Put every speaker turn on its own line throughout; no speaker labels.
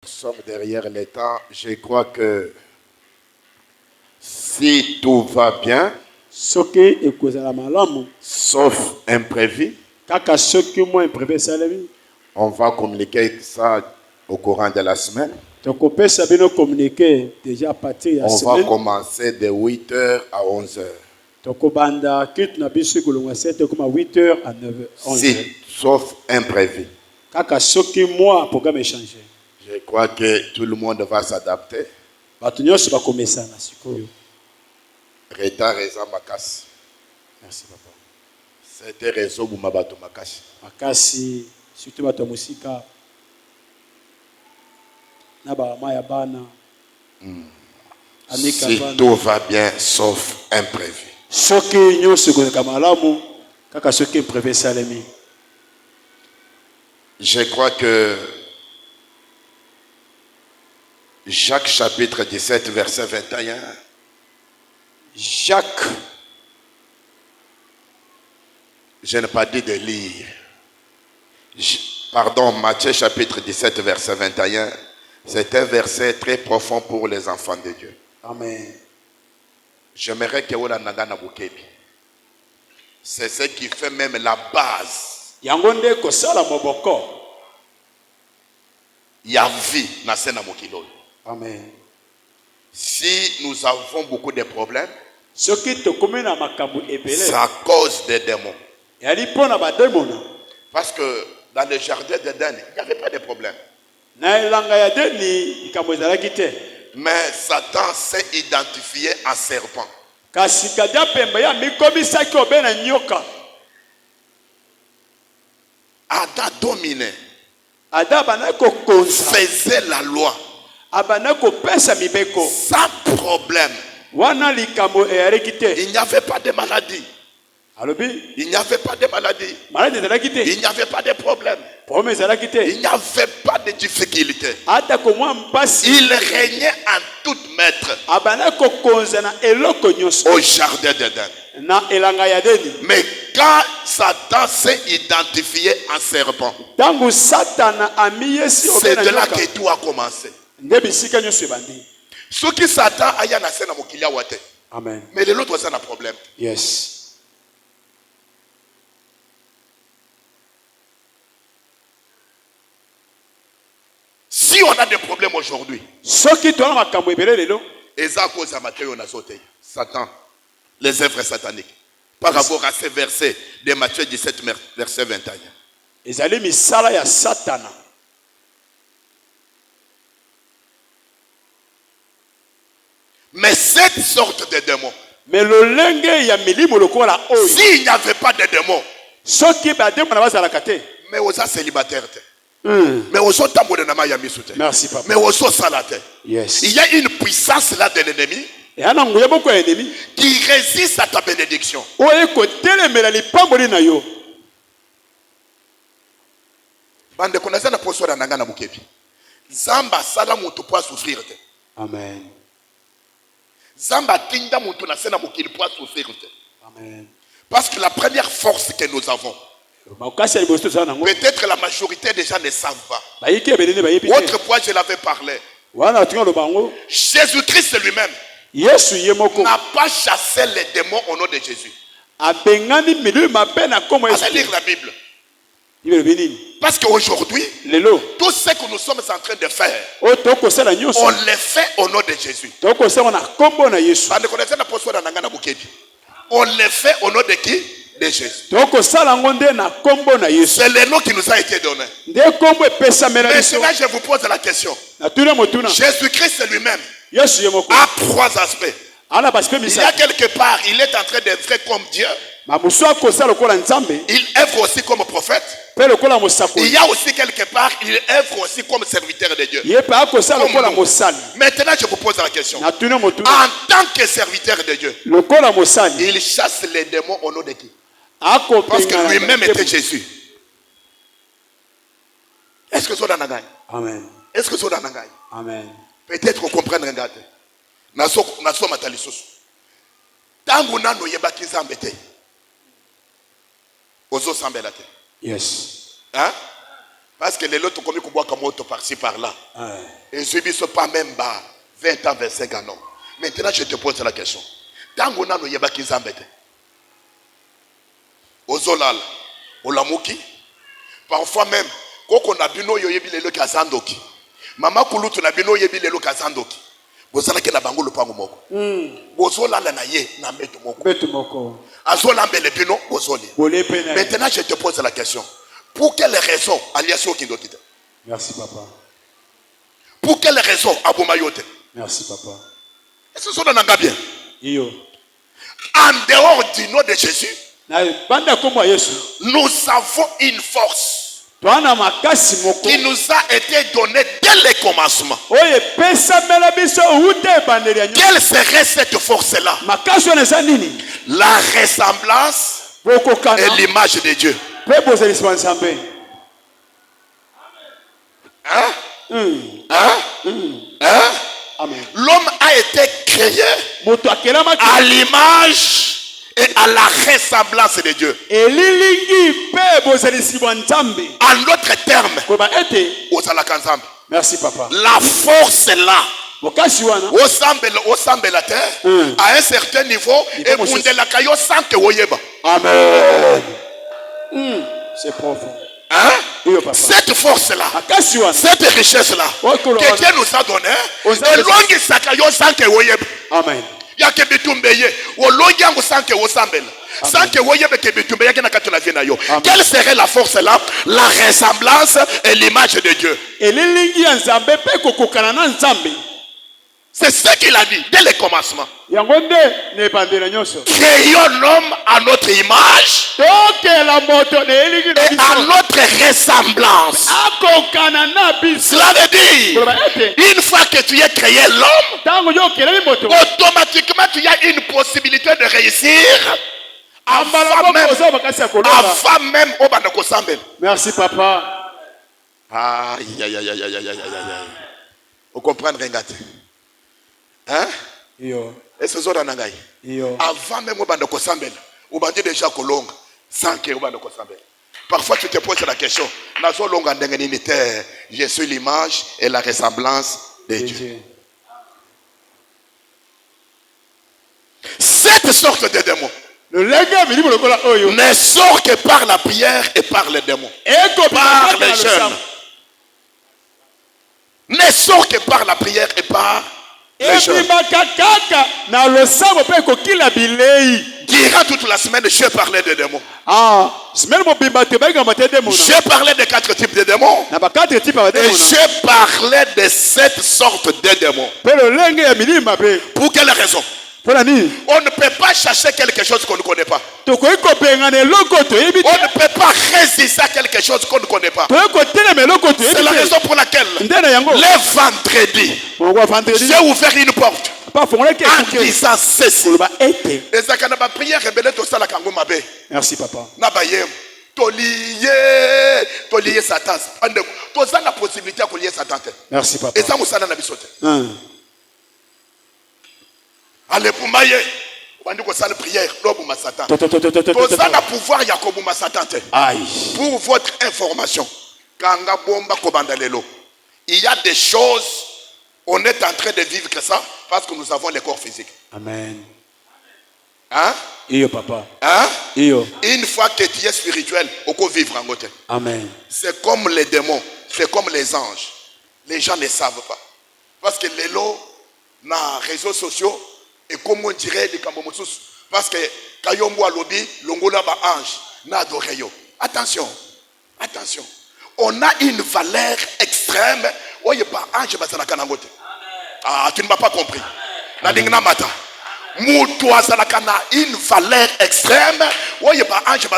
Nous sommes derrière les temps. Je crois que si tout va bien, sauf imprévu, on va communiquer ça au courant de la semaine. On va commencer de 8h à 11h. Si, sauf imprévu. Je crois que tout le monde va s'adapter. Retard raison makasi.
Merci papa.
C'était réseau bumabato makasi.
Makasi surtout bato musika. Na ba maya bana.
Si tout va bien sauf imprévu.
Soki nyonso koleka malamu kaka soki imprévu salemi.
Je crois que Jacques chapitre 17 verset 21.
Jacques.
Je n'ai pas dit de lire. Pardon, Matthieu chapitre 17 verset 21. C'est un verset très profond pour les enfants de Dieu.
Amen.
J'aimerais que vous la nagana bukebi. C'est ce qui fait même la base.
Yangonde kosala moboko.
Ya vie na sena mokilo.
Amen.
Si nous avons beaucoup de problèmes,
c'est
à cause des démons. Parce que dans le jardin d'Éden, il n'y avait pas de problème. Mais Satan s'est identifié en serpent. Adam dominait. Faisait la loi. Sans problème. Il n'y avait pas de maladie. Il n'y avait pas de maladie. Il n'y avait pas de problème. Il n'y avait pas de difficulté. Il régnait en tout maître au jardin d'Éden. Mais quand Satan s'est identifié en serpent, c'est de là que tout a commencé. Ce qui Satan a eu na sena mokilia wate.
Amen.
Mais l'autre c'est un problème.
Yes.
Si on a des problèmes aujourd'hui, Satan, les œuvres sataniques, par rapport à ces versets de Matthieu 17, verset 21. Mais cette sorte de démons, s'il n'y avait pas de démons, mais aux célibataires, mais aux autres,
merci papa.
mais aux autres salataires,
yes.
Il y a une puissance là de l'ennemi qui résiste à ta bénédiction. Bande connaissez la posture de Nangana Mukebi. Zamba sala mutu pour souffrir.
Amen.
Zamba tinda mutu na sena mukili pour souffrir.
Amen.
Parce que la première force que nous avons, peut-être la majorité des gens ne savent pas. Autrefois, je l'avais parlé. Jésus-Christ lui-même n'a pas chassé les démons au nom de Jésus. Allez lire la Bible. Parce qu'aujourd'hui, tout ce que nous sommes en train de faire, on le fait au nom de Jésus. On le fait au nom de qui? De Jésus. C'est le nom qui nous a été donné. Maintenant, je vous pose la question. Jésus-Christ lui-même a 3 aspects. Il y a quelque part, il est en train d'œuvrer comme Dieu. Il œuvre aussi comme prophète. Il y a aussi quelque part, il œuvre aussi comme serviteur de Dieu. Maintenant, je vous pose la question. En tant que serviteur de Dieu, il chasse les démons au nom de qui? Parce que lui-même était Jésus. Est-ce que ça n'a pas?
Amen.
Est-ce que ça n'a pas?
Amen.
Peut-être qu'on comprenne, regardez. Naso matalisos. Tangu nano yebaki zambete. Ozo sambelate.
Yes.
Hein? Parce que les autres comme ils boivent comme autre par-ci par-là. Et je ne pas même bas 20 ans, 25 ans. Non. Maintenant, je te pose la question. Tant qu'on a nos yabaki zambete. Ozolal, olamuki. Parfois même, quand on a bino yoyebi le kazandoki. Mama kulutu na bino yoyebi le kazandoki. Bozala ke na bango le pango moko. Bozolala na ye na metu moko.
Metu moko.
Azola mbele bino bozoli. Maintenant, je te pose la question. Pour quelles raisons aliasio kindotite?
Merci papa.
Pour quelles raisons abomayote?
Merci papa.
Est-ce que ça n'a bien?
Iyo.
En dehors du nom de Jésus,
nous
avons une force qui nous a été donnée dès le commencement. Quelle serait cette force-là? La ressemblance et l'image de Dieu. L'homme a été créé à l'image et à la ressemblance de Dieu. En d'autres termes,
merci papa.
La force est là. Au semble la terre, à un certain niveau, et pour la caillou sans que vous
amen. C'est profond.
Cette force-là, cette richesse-là, que Dieu nous a donné, et longue sakayo sans que vous
amen.
Ya ke bitumbeye wo longi yangu sanke wo sambela sanke wo yebe ke bitumbeye ke na katuna vina yo. Quelle serait la force là? La ressemblance et l'image de Dieu. C'est ce qu'il a dit dès le commencement. Créons l'homme à notre image et à notre ressemblance. Cela veut dire, une fois que tu as créé l'homme, automatiquement tu as une possibilité de réussir avant même au bandako sambel.
Merci papa.
Aïe aïe aïe aïe aïe aïe aïe. Vous comprenez, regardez. Hein? Est-ce que vous avez avant même au bandako sambel, vous bandez déjà kolonga sans que au bandako sambel. Parfois tu te poses la question, je suis l'image et la ressemblance de Dieu. Cette sorte de démon ne sort que par la prière et par les démons. Par les jeunes. Ne sort que par la prière et par les jeunes. Durant toute la semaine, je parlais de démons. Je parlais de 4 types de démons. Et je parlais de 7 sortes de démons. Pour quelle raison? On ne peut pas chercher quelque chose qu'on ne connaît pas. On ne peut pas résister à quelque chose qu'on ne connaît pas. C'est la raison pour laquelle les vendredis, j'ai ouvert une porte en disant ceci.
Merci papa.
Tolié Satan. Tu as la possibilité de lier Satan.
Merci papa.
Et ça, vous savez, allez pour mailler. On dit que ça la prière, l'homme Satan. Pour ça, le pouvoir, il y a comme Satan. Pour votre information, il y a des choses, on est en train de vivre que ça, parce que nous avons les corps physiques.
Amen.
Hein?
Iyo papa.
Hein?
Iyo.
Une fois que tu es spirituel, on peut vivre en côté.
Amen.
C'est comme les démons, c'est comme les anges. Les gens ne savent pas. Parce que les lots, dans les réseaux sociaux, et comme on dirait des Kambomotus, parce que Kayombo a lobby, l'ongola ba ange, n'a d'oreille. Attention, attention. On a une valeur extrême. Oh, il n'y a pas ange, ah, tu ne m'as pas compris. Nadingna mata. Moutouazalakana, une valeur extrême. Oh, il n'y a pas ange,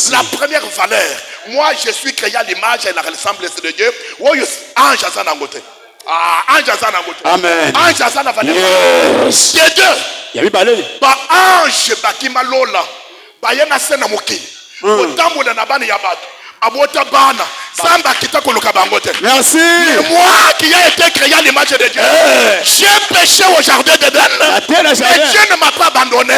la première valeur, moi je suis créé à l'image et la ressemblance de Dieu. Oh, ange, azanangote. Ah, ange azanangote.
Amen.
Ange azanangote. C'est Dieu.
Il y a eu
ba ange bakima lola ba yena sena moki otambola na bana ya bato abota bana samba kita koluka bango te.
Merci.
Moi qui ai été créé à l'image de Dieu. J'ai péché au jardin d'Éden. Et Dieu ne m'a pas abandonné.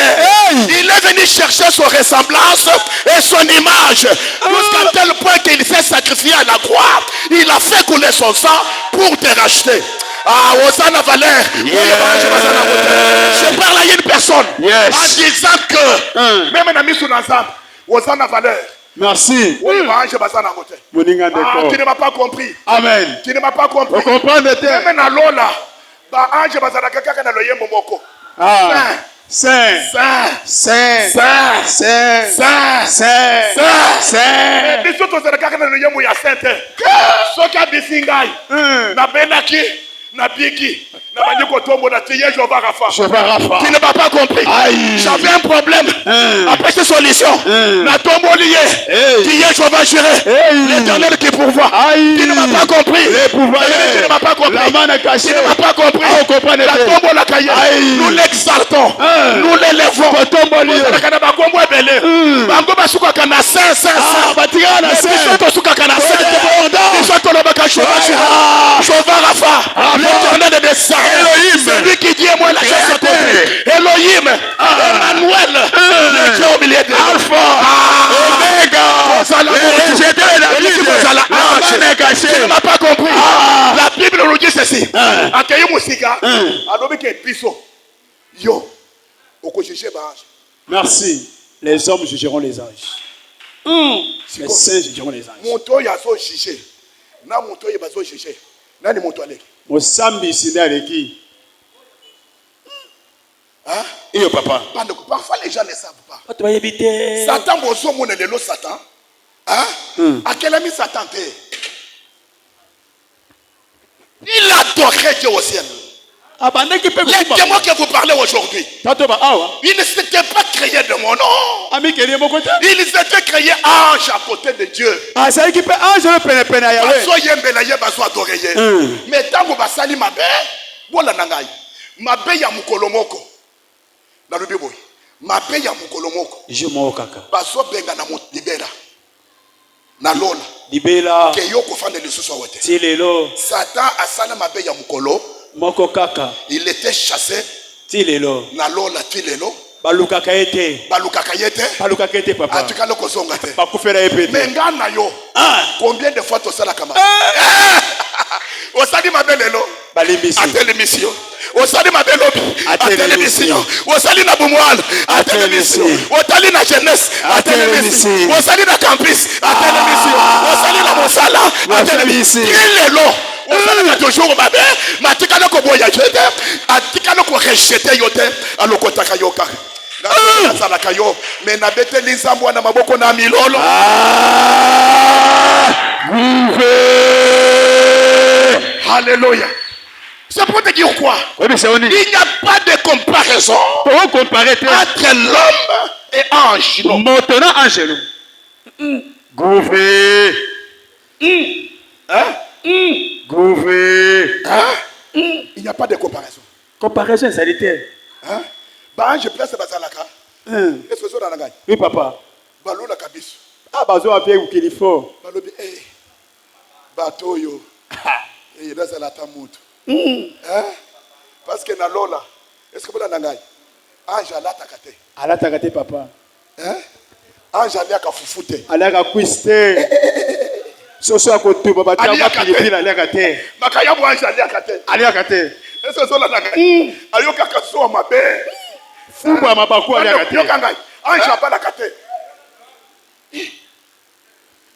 Il est venu chercher son ressemblance et son image. Jusqu'à tel point qu'il s'est sacrifié à la croix. Il a fait couler son sang pour te racheter. Ah, Hosanna Valère. Je parle à une personne en disant que même un ami sous l'ensemble, Hosanna Valère.
Merci.
Tu ne m'as pas compris.
Amen.
Tu ne m'as pas compris.
Vous comprenez?
Même dans l'Ola, ange bazana kaka na loye momoko.
Saint.
Biso to zana kaka na loye mo ya sainte. Soka bisingai. Na benaki. Na biki, na maniko tombo na tiye Jova Rafa. Tu ne m'as pas compris. J'avais un problème. Après cette solution, na tombo lié. Tiye Jova Jireh. L'Éternel qui pourvoit. Tu ne m'as pas compris. Tu ne m'as pas compris. Tu ne m'as pas compris. La tombo la cahier. Nous l'exaltons. Nous l'élevons. Tombo lié. Na bakombo ebele. Bango basuka kana saint.
Batigana saint.
Biso suka kana saint. Biso to lobaka Jova Rafa. L'Éternel des saints, celui qui dit moi la chose côté. Elohim, Emmanuel, le Dieu au milieu de Alpha, Omega, tu ne m'as pas compris. La Bible nous dit ceci. Accueillez Moussika, alors que Bisso, yo, au juger ange.
Merci. Les hommes jugeront les anges. Les saints jugeront les anges.
Mon toy a so jugé. Na mon toy a so jugé. Nani mon toy avec.
Mosambi Sinareki.
Et papa. Parfois les gens ne savent pas. Satan, bonsoir, mon élélo Satan. À quel ami Satan t'es? Il adorait Dieu au ciel. Les démons que vous parlez aujourd'hui, ils ne s'étaient pas créés de mon nom. Ils étaient créés anges à côté de Dieu. Mais tant que vous sali ma belle, voilà nangai. Ma belle ya mukolomoko. Na lubiboy. Ma belle ya mukolomoko.
Je m'en kaka.
Baso benga na libera. Na lola.
Libera.
Ke yoko fande lisusu wote.
Tilelo.
Satan asala ma belle ya mukolo.
Moko kaka.
Il était chassé.
Tilelo.
Na lola tilelo.
Balukaka yete.
Balukaka yete
papa.
Atuka loko zonga te.
Bakufera yepete.
Menga na yo. Combien de fois tu sala kama? Osali ma belle lo.
Balimisi.
À télémission. Osali ma belle à télémission. Osali na bumwal à télémission. Osali na jeunesse à télémission. Osali na campus à télémission. Osali na mosala à télémission. Il est là. On a toujours ma belle. Matika na ko boya jete. Atika na ko rejeter yote. Aloko takayoka. Na kayo. Mais na bete linzambo na maboko na milolo. Alléluia. C'est pour te dire quoi? Il n'y a pas de comparaison entre l'homme et ange.
Gouvé. Gouvé.
Il n'y a pas de comparaison.
Comparaison sanitaire.
Je place bazalaka. Est-ce que ça n'a gagné?
Oui papa.
Balou la kabis.
Bazo avec ou qu'il faut.
Balobi bateau yo. Et là c'est la tamout. Parce que na lola. Est-ce que vous l'avez gagné? Ange ala takate.
Papa.
Ange ala kafufute.
Ala kakwiste. Soso akotu baba tamba pilipili ala kate.
Makaya bo ange ala kate.
Ala kate.
Est-ce que ça l'a gagné? Ayo kakaso mabe.
Fumbu amabaku ala kate.
Yo kangay. Ange abala kate.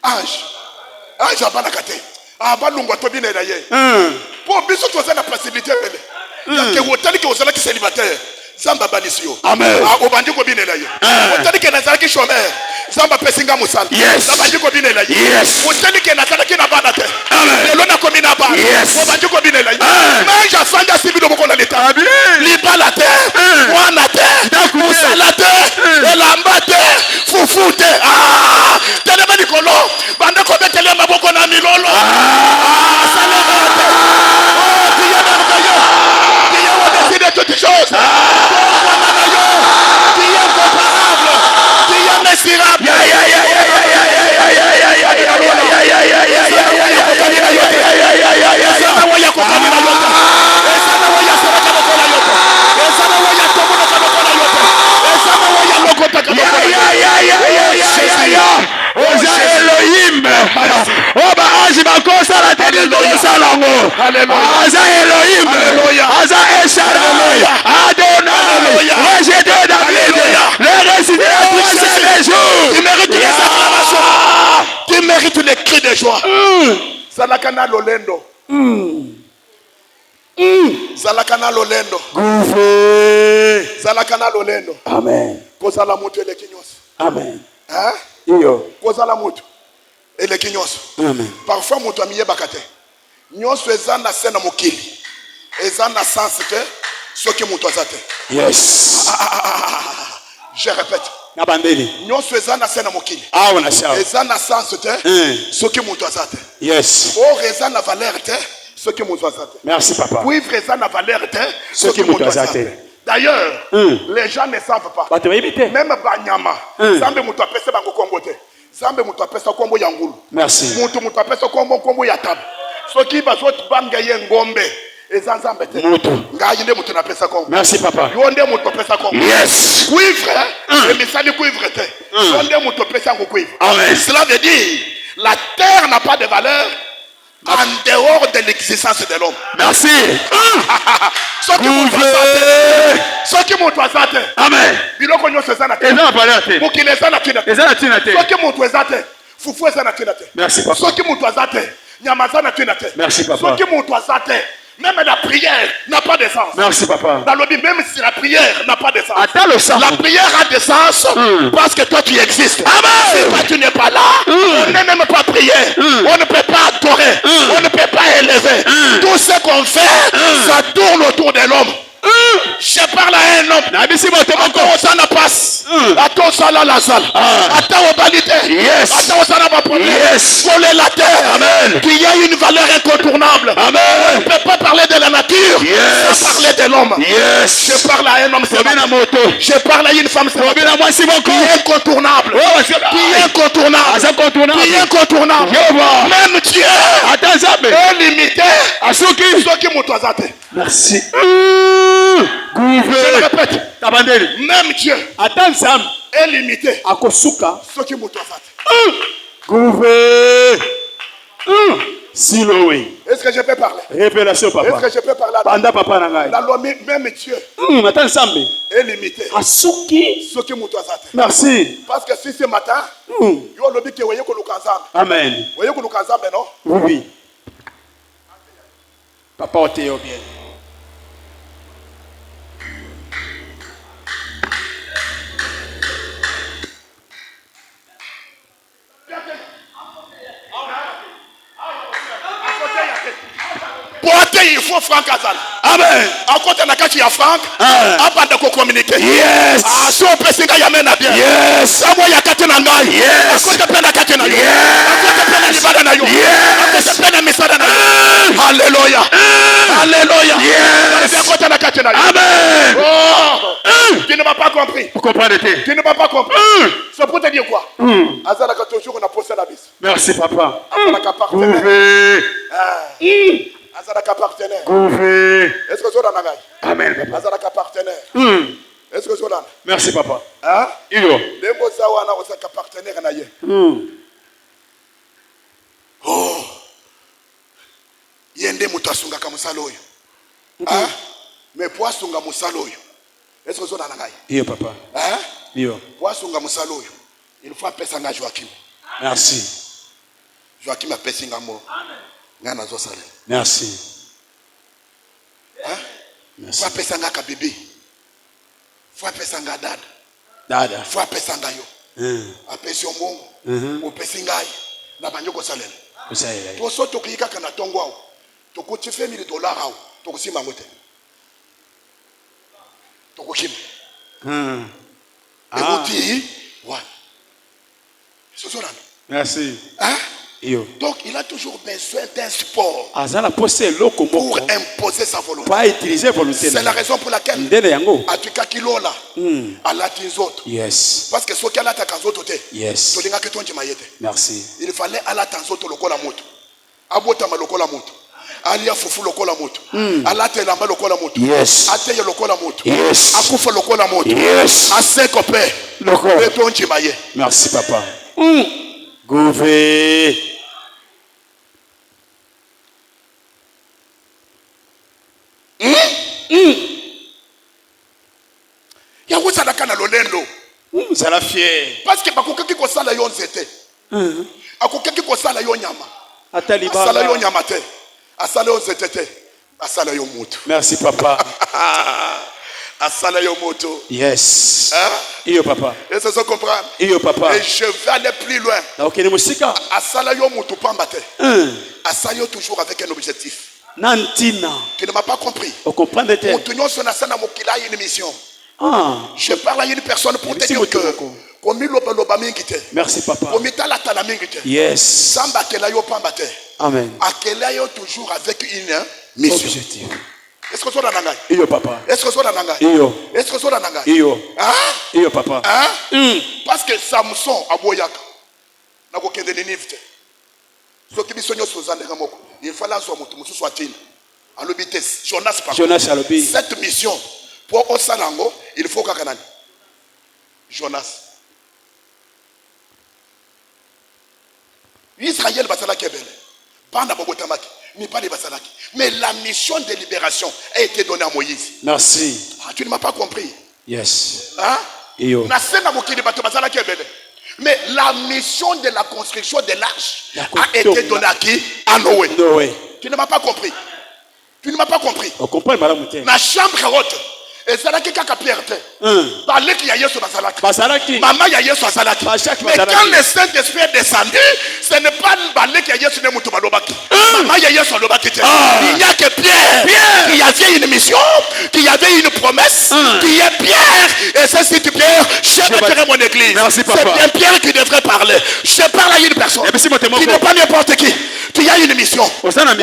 Ange abala kate. Abalungwa to bina ye. Pour biso to za na possibilité bele. Ya ke wotali ke ozala ki célibataire. Zamba balisio.
Amen.
Obandi ko bina ye. Wotali ke nazala ki chômeur. Zamba pesinga musala. Zamba ko bina ye. Wotali ke nazala ki na bana te. Lelo na komina ba. Obandi ko bina ye. Manja fanda sibido boko na leta. Libala te. Mwana te. Musala te. Elamba te. Fufute. Telema nikolo. Banda ko betele maboko na milolo. Toutes choses. Qui est comparable, qui est mesurable.
Aza Elohim, Aza Eshaddai, Adonai, rejeté David, le ressuscité après 7 jours.
Tu mérites les acclamations. Tu mérites les cris de joie. Zalakana Lolendo. Zalakana Lolendo. Zalakana Lolendo.
Amen.
Kozala mutu ele kinyos.
Amen.
Hein?
Iyo.
Kozala mutu ele kinyos.
Amen.
Parfois mutu amiye bakate. Nyonso eza na sena mokili. Eza na sens que soki mutu azate.
Yes.
Je répète.
Nabandeli.
Nyonso eza na sena mokili.
Ah on a ça.
Eza na sens te soki mutu azate.
Yes.
Or eza na valeur te soki mutu azate.
Merci papa.
Cuivre eza na valeur te
soki mutu azate.
D'ailleurs, les gens ne savent pas. Même Banyama, Zambe mutu apesa bango kombo te. Zambe mutu apesa kombo ya ngulu.
Merci.
Mutu apesa kombo ya tabu. Soki bazot banga ye ngombe. Eza Zambe te.
Mutu.
Ngai nde mutu apesa kombo.
Merci papa.
Yo nde mutu apesa kombo.
Yes.
Cuivre, emisali cuivre te. Yo nde mutu apesa ngo cuivre.
Amen.
Cela veut dire la terre n'a pas de valeur en dehors de l'existence de l'homme.
Merci.
Soki mutu azate.
Amen.
Biloko nyonso eza na te.
Eza na valeur te.
Mokili eza na tina te.
Eza na tina te.
Soki mutu eza te. Fufu eza na tina te.
Merci papa.
Soki mutu azate. Nyama eza na tina te.
Merci papa.
Soki mutu azate. Même la prière n'a pas de sens.
Merci papa.
Dans le Bible, même si la prière n'a pas de sens.
Attends le sens.
La prière a de sens parce que toi tu existes.
Amen.
Si toi tu n'es pas là, on n'est même pas prier. On ne peut pas adorer. On ne peut pas élever. Tout ce qu'on fait, ça tourne autour de l'homme. Je parle à un homme. Attends, ça n'a pas. Attends, ça là, la salle. Attends, au balité.
Yes.
Attends, ça n'a pas problème.
Yes.
Voler la terre.
Amen.
Qu'il y a une valeur incontournable.
Amen.
On ne peut pas parler de la nature.
Yes.
Sans parler de l'homme.
Yes.
Je parle à un homme. Je parle à une femme. Qui est incontournable. Qui est incontournable. Qui est incontournable. Même Dieu. Est limité. Soki mutuazate.
Merci.
Je le répète. Même Dieu est limité. Soki mutuazate. Est-ce que je peux parler?
Révélation papa.
Est-ce que je peux parler?
Panda papa nangai.
La loi même Dieu est limité. Soki mutuazate.
Merci.
Parce que si ce matin, yo lobi ke weye ko lukanzambe.
Amen.
Weye ko lukanzambe non?
Oui. Papa oteo bien.
Il faut Franck Azal.
Amen.
À côté de la carte, il y a Franck. Avant de communiquer.
Yes.
Ah, si on peut se gagner à bien.
Yes.
À moi, il y a Katina Ngai.
Yes.
À côté de la Katina Ngai. À côté de la Libada Nayo.
Yes.
À côté de la Misada Nayo. Alléluia. Alléluia.
Yes.
À côté de la Katina Nayo.
Amen.
Oh. Tu ne m'as pas compris.
Vous comprenez?
Tu ne m'as pas compris. C'est pour te dire quoi? Azal a toujours on a posé la bise.
Merci papa.
Azal a partenaire. Azalaka partenaire. Est-ce que Zola Nagaï?
Amen papa.
Azalaka partenaire. Est-ce que Zola?
Merci papa.
Hein?
Ilo.
Dembo Zawana Osaka partenaire naye. Oh. Yende mutasunga kamusaloyo. Hein? Mais poisunga musaloyo. Est-ce que Zola Nagaï?
Iyo papa.
Hein?
Iyo.
Poisunga musaloyo. Il faut appeler ça Joachim.
Merci.
Joachim a pessé ngamo. Amen.
Merci.
Hein?
Merci.
Faut appeler ça ngaka bébé. Faut appeler ça ngada.
Dada.
Faut appeler ça ngayo. Appeler sur mon. Ou appeler ngai. Na banyoko salel. To so to kika kana tongwa. To ko $10,000 to ko sima ngote. To ko kim. Écoutez, ouais. C'est ça.
Merci.
Hein?
Yo.
Donc il a toujours besoin d'un support
pour
imposer sa volonté.
C'est
la raison pour laquelle Atuka Kilola a latin autres.
Yes.
Parce que ce qui a l'attaque aux autres,
yes. Merci.
Il fallait à l'attaque aux autres lokola moto. Abotama lokola moto. Alia fufu lokola moto. Alate lamba lokola moto.
Yes.
Ateye lokola moto.
Yes.
Akufa lokola moto.
Yes.
Asekope.
Lokola. Merci papa. Gouvé. Vous allez fier.
Parce que bakokaki ko sala yo nzete. Akokaki ko sala yo nyama.
Ataliba.
Asala yo nyama te. Asala yo nzete te. Asala yo mutu.
Merci papa.
Asala yo moto.
Yes.
Hein?
Iyo papa.
Est-ce que vous comprenez?
Iyo papa.
Et je vais aller plus loin.
Donc il est musika.
Asala yo mutu pamba te. Asala yo toujours avec un objectif.
Nantina.
Tu ne m'as pas compris.
Vous comprenez?
Mutunyo sona sana mokila une mission. Je parle à une personne pour te dire que
merci papa. Yes. Amen.
Toujours avec une mission.
Objectif.
Est-ce que ça nanga?
Iyo papa.
Est-ce que ça nanga?
Iyo.
Est-ce que ça nanga?
Iyo.
Hein?
Iyo papa.
Hein? Parce que Samson aboyaka. Nako kende Ninive. Soki bisonyo sozande kamoko. Il fallait soit mutu musu soit tin. Alobite Jonas papa.
Jonas alobi.
Cette mission pour Osanango, il faut qu'Akanani. Jonas. Israël basalaki ebele. Banda bobotamaki. Mais pas les basalaki. Mais la mission de libération a été donnée à Moïse.
Merci.
Tu ne m'as pas compris.
Yes.
Hein?
Iyo.
Mais la mission de la construction de l'arche a été donnée à qui? À Noé.
Noé.
Tu ne m'as pas compris. Tu ne m'as pas compris.
On comprend madame.
La chambre haute. Et ça n'a qu'à Pierre. Balek ya Yesu basalaki.
Basalaki.
Maman ya Yesu basalaki. Mais quand le Saint-Esprit est descendu, ce n'est pas Balek ya Yesu ne mutu balobaki. Maman ya Yesu balobaki. Il n'y a que Pierre qui avait une mission, qui avait une promesse, qui est Pierre. Et c'est si tu Pierre, je mettrai mon église.
Merci papa.
C'est bien Pierre qui devrait parler. Je parle à une personne qui n'est pas n'importe qui. Qui a une mission. Amen.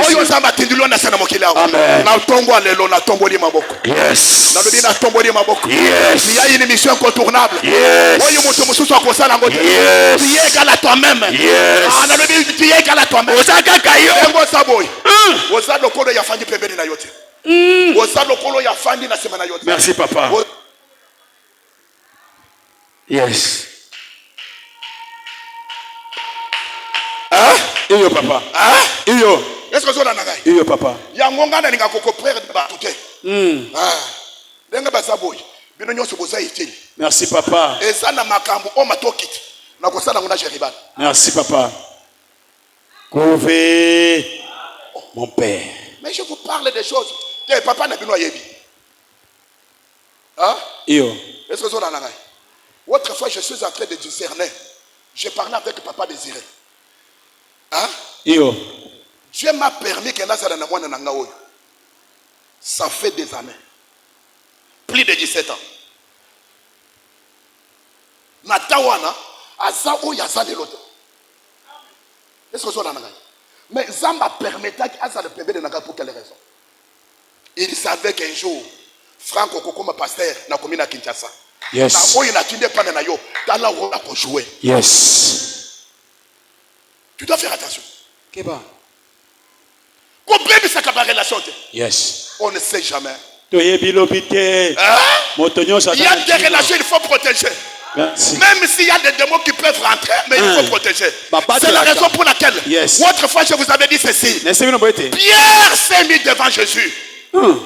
Yes.
Yes. Il y a une mission incontournable.
Yes.
Tu es égal à toi-même.
Yes.
Tu es égal à toi-même.
Merci papa. Yes. Iyo papa. Iyo.
Est-ce que ça n'a
Iyo papa.
Yangongana ninga koko frère de batute. Denga basaboy. Bino nyonso boza itili.
Merci papa.
Et ça na makambo o matokit. Na kosala ngona Jeriban.
Merci papa. Couvé mon père.
Mais je vous parle des choses. Que papa na bino yebi. Hein?
Iyo.
Est-ce que ça n'a pas? Autrefois je suis en train de discerner. Je parlais avec papa Désiré. Hein?
Iyo.
Dieu m'a permis que Nazara na mwana nanga oyo. Ça fait des années. Plus de 17 ans. Natawana, aza o yaza de l'autre. Est-ce que ça n'a pas? Mais Zamba permettait qu'Aza le permet de naga pour quelle raison? Il savait qu'un jour, Franck Okokoma pasteur na commune à Kinshasa.
Yes.
Na oyo na tinde pa na yo, tala rôle à jouer.
Yes.
Tu dois faire attention.
Keba.
Combien de sa relation?
Yes.
On ne sait jamais.
Il y a des
relations, il faut protéger.
Merci.
Même s'il y a des démons qui peuvent rentrer, mais il faut protéger. C'est la raison pour laquelle, autrefois, je vous avais dit ceci. Pierre s'est mis devant Jésus.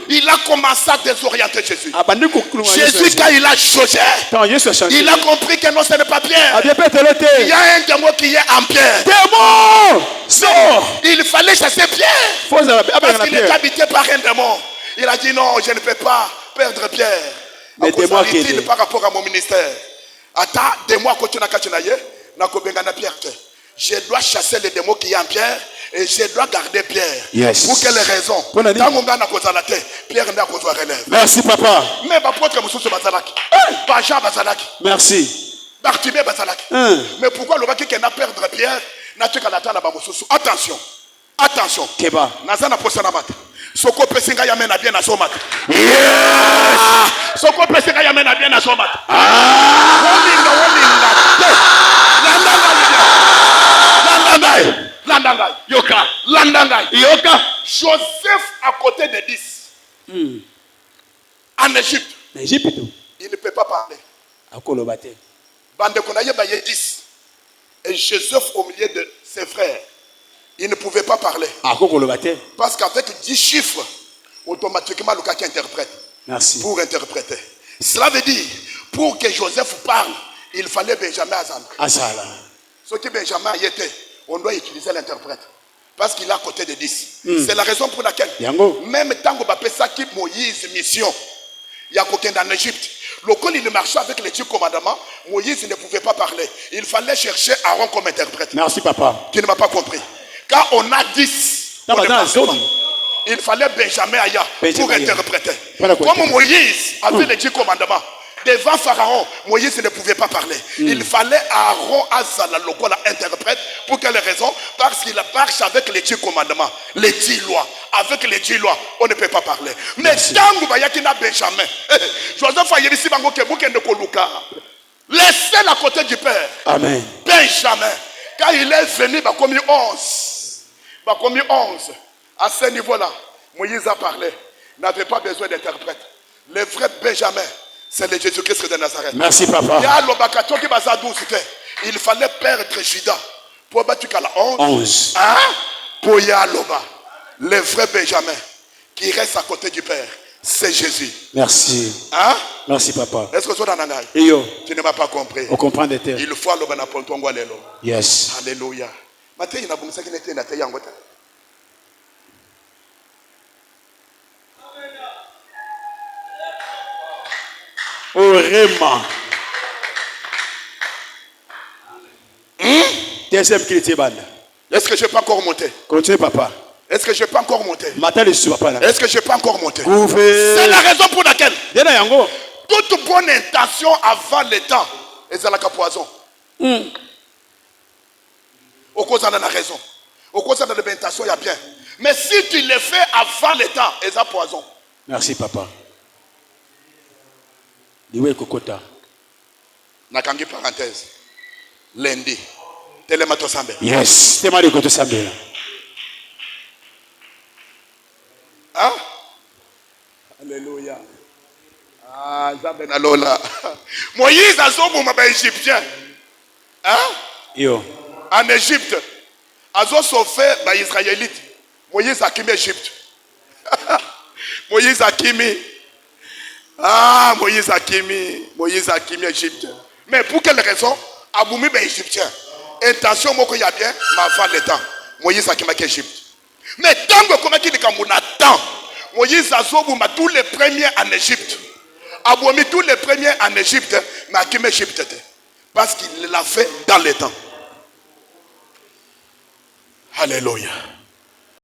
Il a commencé à désorienter Jésus. Jésus, quand il a changé, il a compris que non, ce n'est pas Pierre. Il y a un démon qui est en Pierre. Il fallait chasser Pierre. Parce qu'il est habité par un démon. Il a dit non, je ne peux pas perdre Pierre. Mais démon par rapport à mon ministère. Attends, démon à côté de Pierre. Je dois chasser les démons qui sont en Pierre et je dois garder Pierre.
Yes.
Pour quelle raison? Pierre n'a pas relève.
Merci papa.
Mais l'apôtre Moussou Bazalaki. Baja Bazalaki.
Merci.
Bartimée Bazalaki. Mais pourquoi le qui n'a perdre Pierre n'a pas qu'à la attention. Attention.
Keba.
Nazana Posanamata. Soko pesinga ya mena bien na somat. Soko pesinga ya mena bien na somat. Landangai. Yoka. Joseph à côté de 10. En Égypte. Il ne peut pas parler. Bande konaye baye 10. Et Joseph au milieu de ses frères. Il ne pouvait pas parler. Parce qu'avec 10 chiffres, automatiquement, le cas qui interprète.
Merci.
Pour interpréter. Cela veut dire, pour que Joseph parle, il fallait Benjamin
Azala.
Ce qui Benjamin y était, on doit utiliser l'interprète. Parce qu'il est à côté de 10. C'est la raison pour laquelle, même tant que ça qui Moïse mission, il y a quelqu'un en Égypte. Lorsqu'il il marchait avec les 10 commandements, Moïse ne pouvait pas parler. Il fallait chercher Aaron comme interprète.
Merci papa.
Tu ne m'as pas compris. Quand on a 10, il fallait Benjamin Aya pour interpréter. Comme Moïse avait les 10 commandements, devant Pharaon, Moïse ne pouvait pas parler. Il fallait Aaron Azala Lokola interprète. Pour quelle raison? Parce qu'il marche avec les 10 commandements, les 10 lois. Avec les 10 lois, on ne peut pas parler. Mais tant que Benjamin, Joseph a ici laissez à côté du Père.
Amen.
Benjamin, quand il est venu, il a commis 11. À ce niveau-là, Moïse a parlé. N'avait pas besoin d'interprète. Le vrai Benjamin, c'est le Jésus-Christ de Nazareth.
Merci papa.
Il fallait perdre Judas pour battre la
11.
Hein? Pour Yaloba. Le vrai Benjamin qui reste à côté du Père, c'est Jésus.
Merci.
Hein?
Merci papa.
Est-ce que tu as Tu ne m'as pas compris.
On comprend des terres.
Il faut aller à Pontongo.
Yes.
Alléluia. Maintenant, il y a beaucoup de gens qui n'étaient pas.
Vraiment. Deuxième qui
Est-ce que je peux encore monter?
Continue papa.
Est-ce que je peux encore monter?
Est-ce
que je peux encore monter? C'est la raison pour laquelle toute bonne intention avant le temps est à la poison. Au cause de la raison. Au cause de la bonne intention, il y a bien. Mais si tu le fais avant le temps, c'est à poison.
Merci papa. Diwe kokota.
Nakangi parenthèse. Lundi. Telemato Sambe.
Yes. Telemato Sambe.
Hein? Alléluia. Ah, Zambe na lola. Moïse a son moment égyptien. Hein?
Yo.
En Égypte. Azo sauvé les Israélites. Moïse a quitté Égypte. Moïse a quitté. Ah, Moïse a quitté Égypte. Mais pour quelle raison? Aboumi ben égyptien. Intention moi qu'il y a bien, mais avant le temps. Moïse a quitté Égypte. Mais tant que comment qu'il temps, Moïse a sauvé tous les premiers en Égypte. Aboumi tous les premiers en Égypte, mais a quitté Égypte. Parce qu'il l'a fait dans le temps. Alléluia.